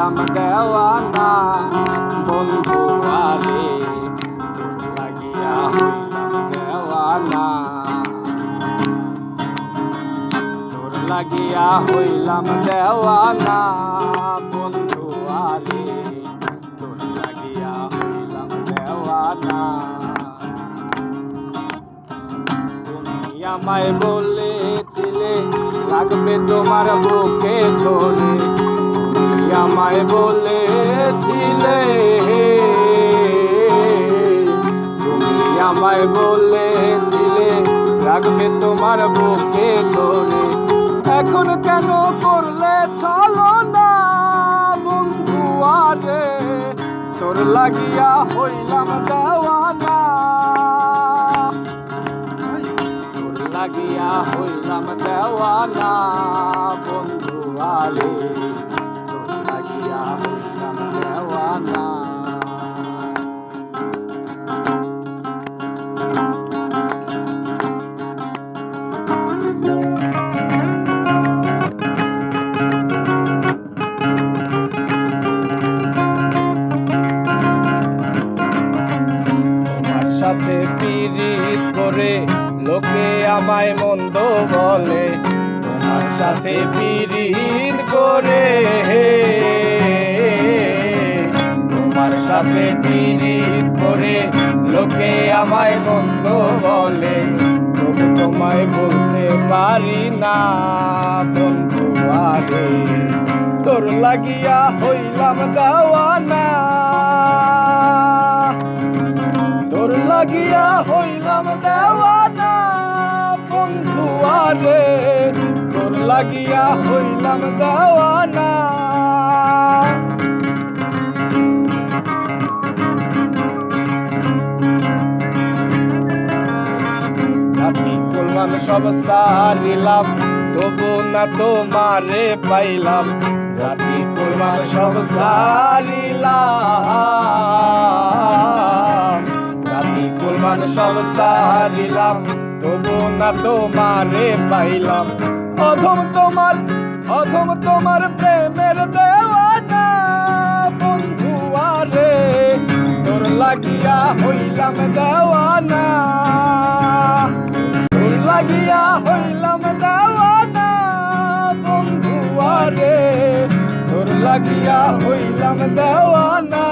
হইলাম দেওয়ানা বন্ধু আরে তোর লাগিয়া হইলাম দেওয়ানা তোর লাগিয়া হইলাম দেওয়ানা বন্ধু আরে তোর লাগিয়া হইলাম দেওয়ানা তুমি আমায় বলেছিলে লাগবে তোমার বুকে ধরে তুমি আমায় বলেছিলে তুমি আমায় বলেছিলে লাগবে তোমার বুকে ধরে এখন কেন করলে চলো না বন্ধু আরে তোর লাগিয়া হইলাম দেওয়ানা তোর লাগিয়া হইলাম দেওয়ানা বন্ধু আরে তোর লাগিয়া হইলাম দেওয়ানা সাথে পিরিত করে লোকে আমায় মন্দ বলে তোমার সাথে পিরিত করে তোমার সাথে পিরিত করে লোকে আমায় মন্দ বলে তবু তোমায় বলতে পারি না বন্ধু আরে তোর লাগিয়া হইলাম দেওয়ানা তোর লাগিয়া হইলাম দেওয়ানা বন্ধু আরে তোর লাগিয়া হইলাম দেওয়ানা জাতি কুলমান সব সারিলাম তবু না তোমারে পাইলাম জাতি কুলমান সব সারিলাম কুলমান সব সারিলাম তবু না তোমারে পাইলাম অধম তোমার প্রেমের দেওয়ানা বন্ধু আরে তোর লাগিয়া হইলাম দেওয়ানা তোর লাগিয়া হইলাম দেওয়ানা বন্ধু আরে তোর লাগিয়া হইলাম দেওয়ানা